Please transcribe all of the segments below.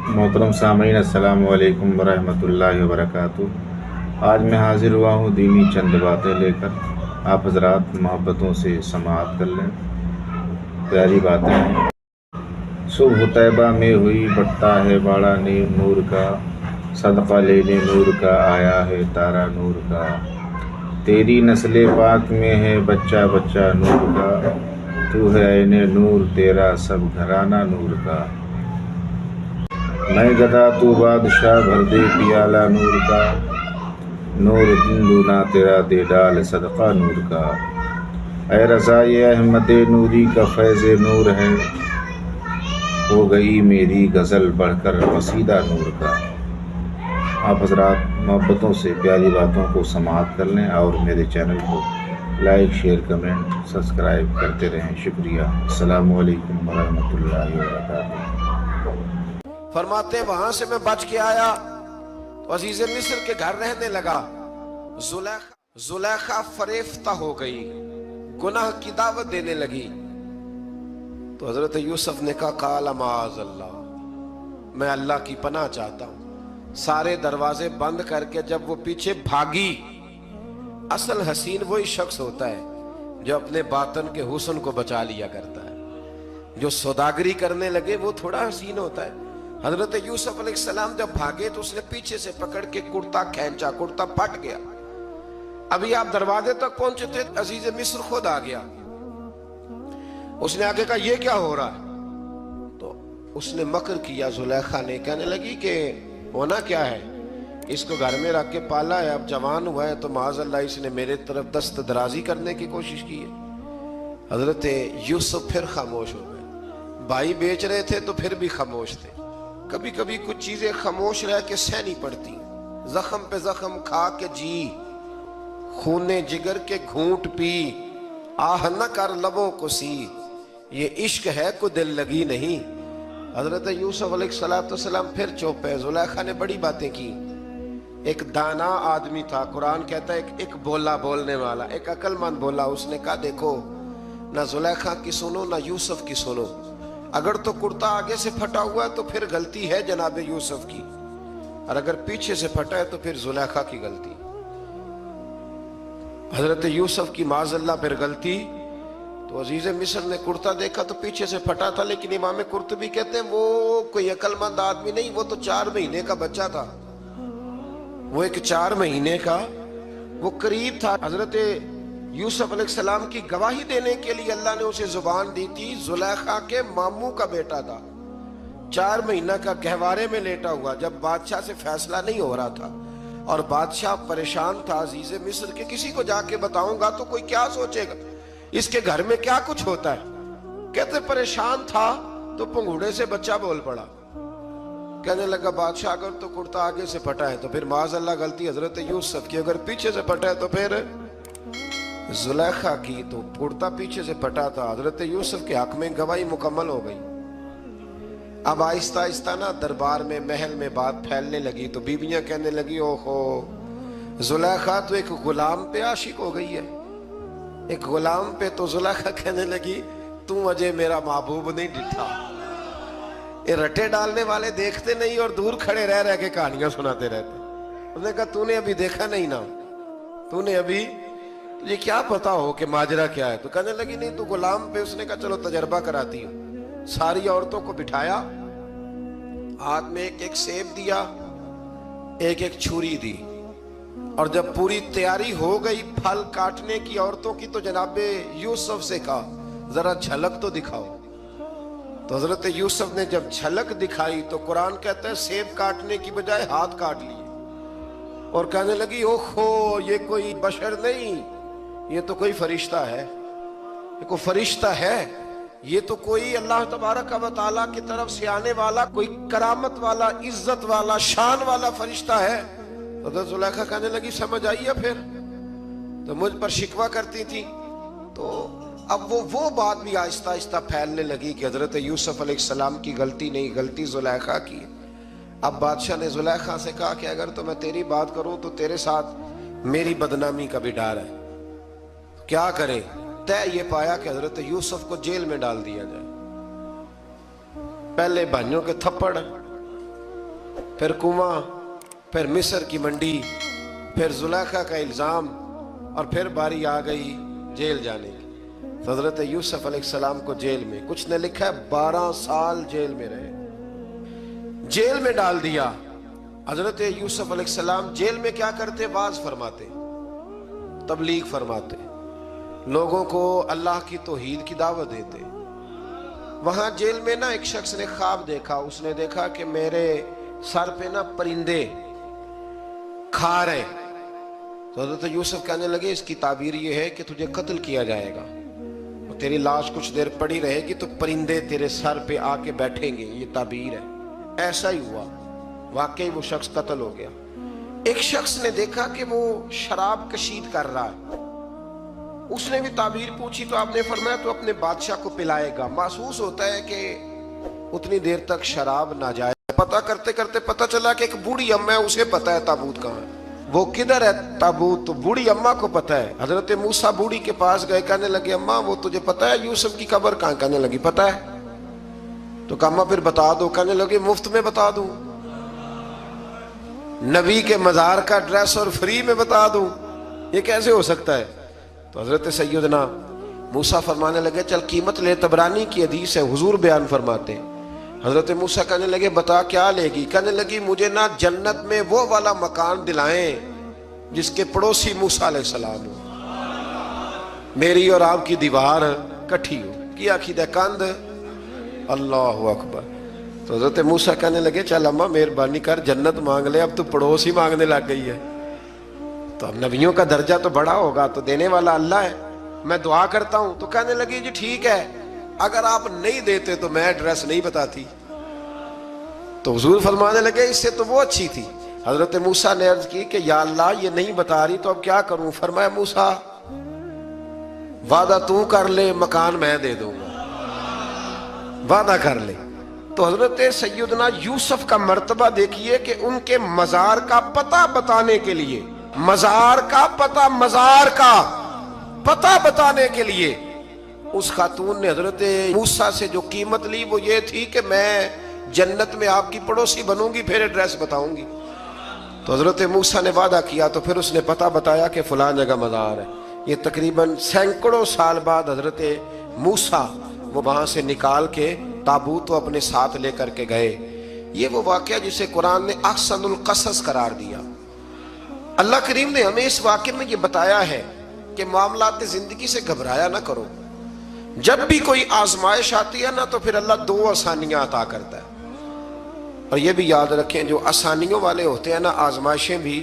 मोहतरम सामीन अस्सलाम वालेकुम वरहमतुल्लाहि वबरकातुह। आज मैं हाजिर हुआ हूँ दीनी चंद बातें लेकर। आप हजरात मोहब्बतों से समाअत कर लें। प्यारी बातें हैं। सुबह तैबा में हुई बढ़ता है बाड़ा नूर का, सदका लेने नूर का आया है तारा नूर का। तेरी नस्ल पाक में है बच्चा बच्चा नूर का, तू है ऐने नूर तेरा सब घराना नूर का। मैं गदा तू बादशाह भर दे पियाला नूर का, नूर दूना तेरा दे डाल सदका नूर का। ऐ रज़ाए अहमद नूरी का फैज़ नूर है, हो गई मेरी गज़ल बढ़कर कसीदा नूर का। आप हजरात मोहब्बतों से प्यारी बातों को समाअत कर लें और मेरे चैनल को लाइक शेयर कमेंट सब्सक्राइब करते रहें। शुक्रिया। अस्सलामु अलैकुम वरहमतुल्लाहि वबरकातुहू। फरमाते वहां से मैं बच के आया तो अजीज मिस्र के घर रहने लगा। जुलेखा फरेफ्ता हो गई, गुनाह की दावत देने लगी। तो हजरत यूसुफ ने कहा काला माअज़ल्लाह, मैं अल्लाह की पनाह चाहता हूं। सारे दरवाजे बंद करके जब वो पीछे भागी, असल हसीन वही शख्स होता है जो अपने बातन के हुस्न को बचा लिया करता है। जो सौदागरी करने लगे वो थोड़ा हसीन होता है। हजरत यूसुफ अलैहिस्सलाम जब भागे तो उसने पीछे से पकड़ के कुर्ता खींचा, कुर्ता फट गया। अभी आप दरवाजे तक पहुंचे थे, अजीज मिस्र खुद आ गया। उसने आगे कहा ये क्या हो रहा है? तो उसने मकर किया जुलेखा ने, कहने लगी कि होना क्या है, इसको घर में रख के पाला है, अब जवान हुआ है तो माज़अल्लाह इसने मेरे तरफ दस्त दराजी करने की कोशिश की है। हजरत यूसुफ फिर खामोश हो गए। भाई बेच रहे थे तो फिर भी खामोश थे। कभी कभी कुछ चीजें खामोश रह के सहनी पड़ती। जख्म पे जख्म खा के जी, खूने जिगर के घूंट पी, आह न कर लबों को सी, ये इश्क है को दिल लगी नहीं। हजरत यूसुफ अलैहिस्सलाम फिर चुप है। जुलेखा ने बड़ी बातें की। एक दाना आदमी था, कुरान कहता है एक बोला बोलने वाला, एक अक्लमंद बोला। उसने कहा देखो, ना जुलेखा की सुनो ना यूसुफ की सुनो। अगर तो कुर्ता आगे से फटा हुआ है तो फिर गलती है जनाब यूसुफ की, और अगर पीछे से फटा है तो फिर जुलेखा की गलती। हजरत यूसुफ की माज़अल्लाह फिर गलती। तो अजीज मिस्र ने कुर्ता देखा तो पीछे से फटा था, लेकिन इमाम कुर्तुबी कहते हैं वो कोई अक्लमंद आदमी नहीं, वो तो 4 महीने का बच्चा था। वो एक 4 महीने का वो करीब था। हजरत यूसुफ अलैहिस्सलाम की गवाही देने के लिए अल्लाह ने उसे जुबान दी थी। जुलेखा के मामू का बेटा था, 4 महीना का गहवारे में लेटा हुआ, जब बादशाह से फैसला नहीं हो रहा था और बादशाह परेशान था। अजीज मिस्र के किसी को जाके बताऊंगा तो कोई क्या सोचेगा, इसके घर में क्या कुछ होता है। कहते परेशान था तो पंघूड़े से बच्चा बोल पड़ा। कहने लगा बादशाह अगर तो कुर्ता आगे से फटा है तो फिर माज़अल्लाह गलती हजरत यूसुफ की, अगर पीछे से फटा है तो फिर जुलेखा की। तो कुर्ता पीछे से फटा था। हजरत यूसुफ के हक में गवाही मुकम्मल हो गई। अब आहिस्ता आहिस्ता ना दरबार में महल में बात फैलने लगी। तो बीवियां कहने लगी ओहो, जुलेखा तो एक गुलाम पे आशिक हो गई है, एक गुलाम पे। तो जुलेखा कहने लगी तू अजय मेरा महबूब नहीं डिठा। ये रटे डालने वाले देखते नहीं और दूर खड़े रह रह के कहानियां सुनाते रहते। उसने कहा तूने अभी देखा नहीं ना, तूने अभी, तुझे क्या पता हो कि माजरा क्या है? तो कहने लगी नहीं तू गुलाम पे। उसने कहा चलो तजर्बा कराती हूँ। सारी औरतों को बिठाया, हाथ में एक एक सेब दिया, एक एक छुरी दी, और जब पूरी तैयारी हो गई फल काटने की औरतों की, तो जनाबे यूसुफ से कहा जरा झलक तो दिखाओ। तो हजरत यूसुफ ने जब झलक दिखाई तो कुरान कहता है सेब काटने की बजाय हाथ काट लिए और कहने लगी ओहो ये कोई बशर नहीं, ये तो कोई फरिश्ता है, ये कोई फरिश्ता है, ये तो कोई अल्लाह तबारक व तआला की तरफ से आने वाला कोई करामत वाला, इज्जत वाला, शान वाला फरिश्ता है। तो जुलेखा कहने लगी समझ आई है फिर तो मुझ पर शिकवा करती थी। तो अब वो बात भी आहिस्ता आहिस्ता फैलने लगी कि हजरत यूसुफ अलैहिस्सलाम की गलती नहीं, गलती जुलेखा की है। अब बादशाह ने जुलेखा से कहा कि अगर तो मैं तेरी बात करूं तो तेरे साथ मेरी बदनामी का भी डर है, क्या करे? तय ये पाया कि हजरत यूसुफ को जेल में डाल दिया जाए। पहले भाइयों के थप्पड़, फिर कुआं, फिर मिस्र की मंडी, फिर जुलेखा का इल्ज़ाम, और फिर बारी आ गई जेल जाने की। तो हज़रत यूसुफ अलैहिस्सलाम को जेल में, कुछ ने लिखा है 12 साल जेल में रहे, जेल में डाल दिया। हज़रत यूसुफ अलैहिस्सलाम जेल में क्या करते? वाज फरमाते, तबलीग फरमाते, लोगों को अल्लाह की तौहीद की दावत देते। वहां जेल में ना एक शख्स ने ख्वाब देखा, उसने देखा कि मेरे सर पे ना परिंदे खा रहे। तो हज़रत यूसुफ कहने लगे इसकी ताबीर ये है कि तुझे कत्ल किया जाएगा, और तेरी लाश कुछ देर पड़ी रहेगी तो परिंदे तेरे सर पे आके बैठेंगे, ये ताबीर है। ऐसा ही हुआ, वाकई वो शख्स कत्ल हो गया। एक शख्स ने देखा कि वो शराब कशीद कर रहा है, उसने भी ताबीर पूछी तो आपने फरमाया तो अपने बादशाह को पिलाएगा। महसूस होता है कि उतनी देर तक शराब ना जाए। पता करते करते पता चला कि एक बूढ़ी अम्मा है, उसे पता है ताबूत कहाँ है, वो किधर है ताबूत, तो बूढ़ी अम्मा को पता है। हजरत मूसा बूढ़ी के पास गए, कहने लगे अम्मा वो तुझे पता है यूसुफ की कब्र कहाँ? कहने लगी पता है। तो कहा अम्मा फिर बता दो। कहने लगे मुफ्त में बता दूं, नबी के मजार का ड्रेस और फ्री में बता दूं, ये कैसे हो सकता है? तो हजरत सैयदना मूसा फरमाने लगे चल कीमत ले, तबरानी की हदीस है, हुजूर बयान फरमाते हैं। हजरत मूसा कहने लगे बता क्या लेगी? कहने लगी मुझे ना जन्नत में वो वाला मकान दिलाएं जिसके पड़ोसी मूसा अलैहिस्सलाम हो, मेरी और आपकी दीवार इकट्ठी हो, किया खीदा कंध, अल्लाह अकबर। तो हजरत मूसा कहने लगे चल अम्मा मेहरबानी कर, जन्नत मांग ले, अब तो पड़ोस ही मांगने लग गई है। तो अब नबियों का दर्जा तो बड़ा होगा, तो देने वाला अल्लाह है, मैं दुआ करता हूं। तो कहने लगी जी ठीक है, अगर आप नहीं देते तो मैं एड्रेस नहीं बताती। तो हुजूर फरमाने लगे इससे तो वो अच्छी थी। हजरत मूसा ने अर्ज की कि या अल्लाह ये नहीं बता रही तो अब क्या करूं? फरमाया मूसा वादा तू कर ले, मकान मैं दे दूंगा, वादा कर ले। तो हजरत सैयदना यूसुफ का मर्तबा देखिए कि उनके मजार का पता बताने के लिए, मजार का पता बताने के लिए उस खातून ने हजरत मूसा से जो कीमत ली वो ये थी कि मैं जन्नत में आपकी पड़ोसी बनूंगी, फिर एड्रेस बताऊंगी। तो हजरत मूसा ने वादा किया, तो फिर उसने पता बताया कि फलां जगह मजार है। ये तकरीबन सैकड़ों साल बाद हजरत मूसा वो वहां से निकाल के ताबूत तो अपने साथ लेकर के गए। ये वो वाकया जिसे कुरान ने अहसनुल क़सस करार दिया। अल्लाह करीम ने हमें इस वाकये में ये बताया है कि मामलात जिंदगी से घबराया ना करो। जब भी कोई आजमाइश आती है ना तो फिर अल्लाह दो आसानियां अता करता है। और ये भी याद रखें जो आसानियों वाले होते हैं ना, आजमाइशें भी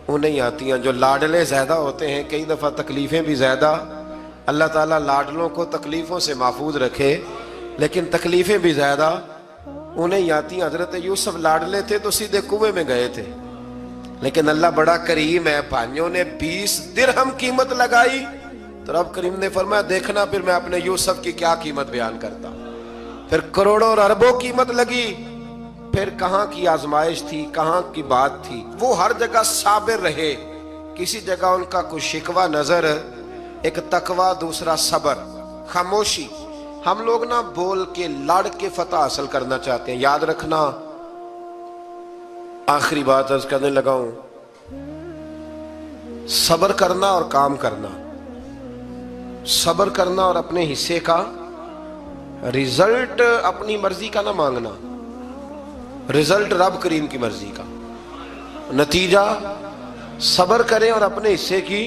उन्हें ही आती हैं। जो लाडले ज्यादा होते हैं, कई दफा तकलीफें भी ज्यादा। अल्लाह ताला लाडलों को तकलीफों से महफूज रखे, लेकिन तकलीफें भी ज्यादा उन्हें ही आती हैं। हजरत यूसुफ लाडले थे तो सीधे कुएं में गए थे, लेकिन अल्लाह बड़ा करीम है, भाइयों ने 20 दिरहम कीमत लगाई तो रब करीम ने फरमाया देखना फिर मैं अपने यूसुफ की क्या कीमत बयान करता। फिर करोड़ों और अरबों कीमत लगी, फिर कहां की आजमाइश थी, कहां की बात थी। वो हर जगह साबिर रहे, किसी जगह उनका कुछ शिकवा नजर, एक तकवा, दूसरा सबर, खामोशी। हम लोग ना बोल के लड़ के फतह हासिल करना चाहते हैं। याद रखना, आखिरी बात अर्ज करने लगा हूं, सबर करना और काम करना, सबर करना और अपने हिस्से का रिजल्ट अपनी मर्जी का ना मांगना, रिजल्ट रब करीम की मर्जी का। नतीजा सबर करें और अपने हिस्से की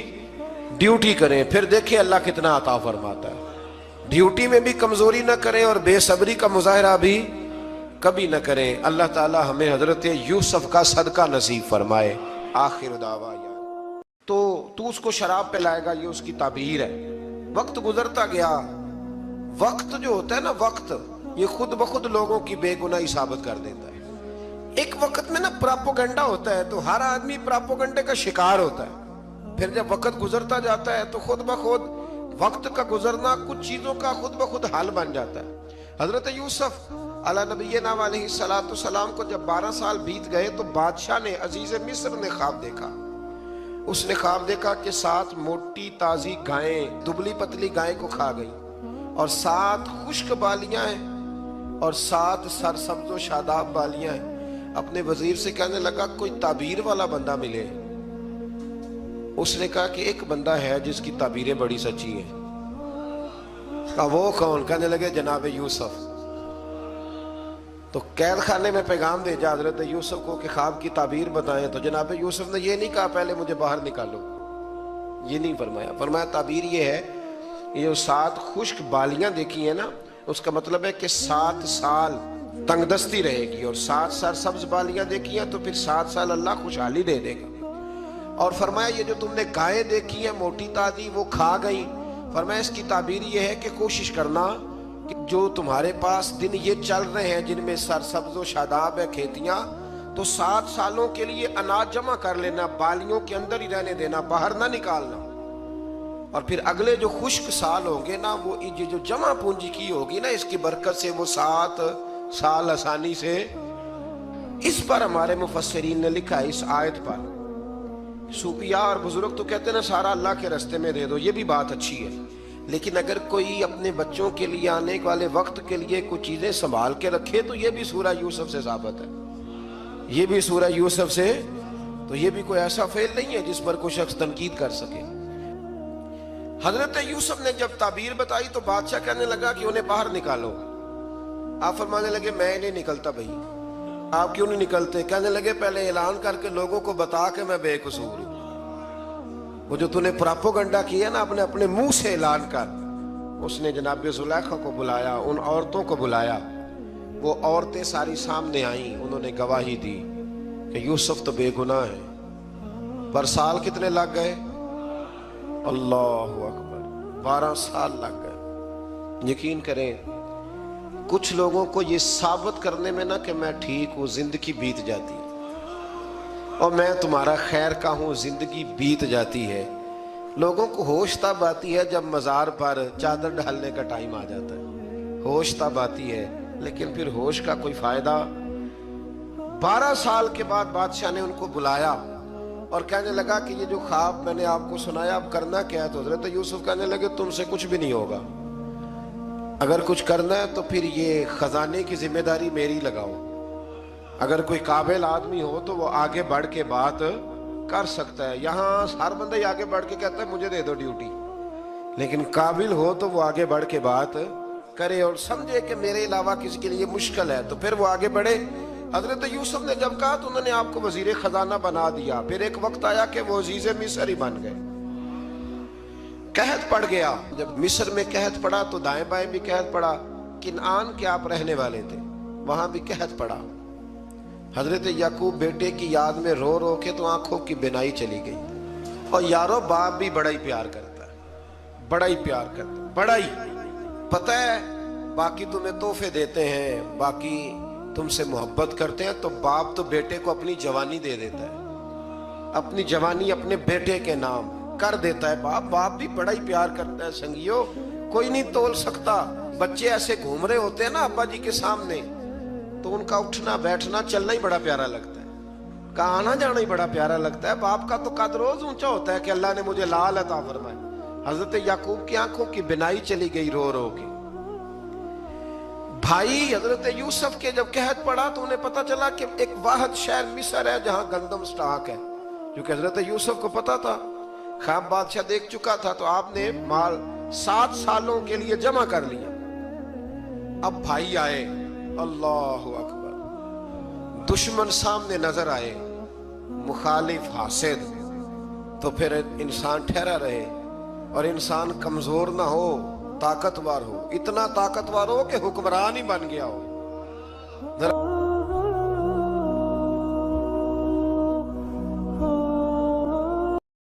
ड्यूटी करें, फिर देखें अल्लाह कितना अता फरमाता है। ड्यूटी में भी कमजोरी ना करें और बेसब्री का मुजाहरा भी कभी न करें। अल्लाह ताला हमें हजरत यूसुफ का सदका नसीब फरमाए। आखिर दावा यार। तो तू उसको शराब पिलाएगा, ये उसकी ताबीर है। वक्त गुजरता गया, वक्त जो होता है ना, वक्त ये खुद ब खुद लोगों की बेगुनाही साबित कर देता है। एक वक्त में ना प्रोपेगेंडा होता है तो हर आदमी प्रोपेगेंडे का शिकार होता है। फिर जब वक्त गुजरता जाता है तो खुद ब खुद वक्त का गुजरना कुछ चीजों का खुद ब खुद हाल बन जाता है। हजरत यूसुफ अला नबीना अलैहिस्सलातु सलाम को जब 12 साल बीत गए तो बादशाह ने, अजीज मिस्र ने ख्वाब देखा। उसने ख्वाब देखा कि 7 मोटी ताजी गायें दुबली पतली गाय को खा गई, और 7 खुश्क बालियां हैं और 7 सरसब्ज़ो शादाब बालियां हैं। اپنے وزیر سے کہنے لگا کوئی تعبیر والا بندہ ملے. اس نے کہا کہ ایک بندہ ہے جس کی تعبیریں بڑی سچی ہیں. کہا وہ کون؟ کہنے لگے جناب یوسف. تو قید خانے میں پیغام بھیجا حضرت یوسف کو کہ خواب کی تعبیر بتائیں. تو جناب یوسف نے یہ نہیں کہا پہلے مجھے باہر نکالو، یہ نہیں فرمایا. فرمایا تعبیر یہ ہے، یہ جو 7 خشک بالیاں دیکھی ہیں نا، اس کا مطلب ہے کہ 7 سال تنگ دستی رہے گی، اور 7 سال سبز بالیاں دیکھی ہیں تو پھر 7 سال اللہ خوشحالی دے دے گا. اور فرمایا یہ جو تم نے گائے دیکھی ہیں موٹی تازی وہ کھا گئی. فرمایا اس کی تعبیر یہ ہے کہ کوشش کرنا کہ جو تمہارے پاس دن یہ چل رہے ہیں جن میں سرسبز و شاداب ہے کھیتیاں، تو 7 سالوں کے لیے اناج جمع کر لینا، بالیوں کے اندر ہی رہنے دینا، باہر نہ نکالنا. اور پھر اگلے جو خشک سال ہوں گے نا، وہ یہ جو جمع پونجی کی ہوگی نا، اس کی برکت سے وہ 7 سال آسانی سے. اس پر ہمارے مفسرین نے لکھا ہے، اس آیت پر صوفیاء اور بزرگ تو کہتے ہیں نا سارا اللہ کے راستے میں دے دو، یہ بھی بات اچھی ہے. لیکن اگر کوئی اپنے بچوں کے لیے آنے والے وقت کے لیے کچھ چیزیں سنبھال کے رکھے تو یہ بھی سورہ یوسف سے ثابت ہے. یہ بھی سورہ یوسف سے، تو یہ بھی کوئی ایسا فعل نہیں ہے جس پر کوئی شخص تنقید کر سکے. حضرت یوسف نے جب تعبیر بتائی تو بادشاہ کہنے لگا کہ انہیں باہر نکالو. آپ فرمانے لگے میں نہیں نکلتا. بھائی آپ کیوں نہیں نکلتے؟ کہنے لگے پہلے اعلان کر کے لوگوں کو بتا کہ میں بے قصور ہوں. وہ جو تو نے پراپوگنڈا کیا نا اپنے منہ سے اعلان کر. اس نے جناب زلیخا کو بلایا، ان عورتوں کو بلایا. وہ عورتیں ساری سامنے آئیں، انہوں نے گواہی دی کہ یوسف تو بے گناہ ہے. پر سال کتنے لگ گئے؟ اللہ اکبر، 12 سال لگ گئے. یقین کریں کچھ لوگوں کو یہ ثابت کرنے میں نا کہ میں ٹھیک ہوں، زندگی بیت جاتی ہے، اور میں تمہارا خیر کا ہوں، زندگی بیت جاتی ہے. لوگوں کو ہوش تب آتی ہے جب مزار پر چادر ڈالنے کا ٹائم آ جاتا ہے، ہوش تب آتی ہے، لیکن پھر ہوش کا کوئی فائدہ. 12 سال کے بعد بادشاہ نے ان کو بلایا اور کہنے لگا کہ یہ جو خواب میں نے آپ کو سنایا اب کرنا کیا ہے؟ تو حضرت یوسف کہنے لگے تم سے کچھ بھی نہیں ہوگا. اگر کچھ کرنا ہے تو پھر یہ خزانے کی ذمہ داری میری لگاؤ. اگر کوئی قابل آدمی ہو تو وہ آگے بڑھ کے بات کر سکتا ہے. یہاں ہر بندہ ہی آگے بڑھ کے کہتا ہے مجھے دے دو ڈیوٹی، لیکن قابل ہو تو وہ آگے بڑھ کے بات کرے اور سمجھے کہ میرے علاوہ کسی کے لیے مشکل ہے تو پھر وہ آگے بڑھے. حضرت یوسف نے جب کہا تو انہوں نے آپ کو وزیر خزانہ بنا دیا. پھر ایک وقت آیا کہ وہ عزیز مصر ہی بن گئے. قحط پڑ گیا. جب مصر میں قحط پڑا تو دائیں بائیں بھی قحط پڑا. کنعان کے آپ رہنے والے تھے، وہاں بھی قحط پڑا. حضرت یعقوب بیٹے کی یاد میں رو رو کے تو آنکھوں کی بینائی چلی گئی. اور یارو باپ بھی بڑا ہی پیار کرتا ہے، بڑا ہی پیار کرتا ہے، بڑا ہی. پتہ ہے باقی تمہیں تحفے دیتے ہیں، باقی تم سے محبت کرتے ہیں، تو باپ تو بیٹے کو اپنی جوانی دے دیتا ہے، اپنی جوانی اپنے بیٹے کے نام کر دیتا ہے. باپ بھی بڑا ہی پیار کرتا ہے. سنگیو کوئی نہیں تول سکتا. بچے ایسے گھوم رہے ہوتے ہیں نا ابا جی کے سامنے، تو ان کا اٹھنا بیٹھنا چلنا ہی بڑا پیارا لگتا ہے، کا آنا جانا ہی بڑا پیارا لگتا ہے. باپ کا تو قد روز اونچا ہوتا ہے کہ اللہ نے مجھے لال عطا فرمائے. حضرت یعقوب کی آنکھوں کی بینائی چلی گئی رو رو کے. بھائی حضرت یوسف کے جب قحط پڑا تو انہیں پتا چلا کہ ایک واحد شہر مصر ہے جہاں گندم سٹاک ہے، کیونکہ حضرت یوسف کو پتا تھا، خواب بادشاہ دیکھ چکا تھا. تو آپ نے مال 7 سالوں کے لیے جمع کر لیا. اب بھائی آئے، اللہ اکبر، دشمن سامنے نظر آئے، مخالف حاسد. تو پھر انسان ٹھہرا رہے اور انسان کمزور نہ ہو، طاقتور ہو. اتنا طاقتور ہو کہ حکمران ہی بن گیا ہو.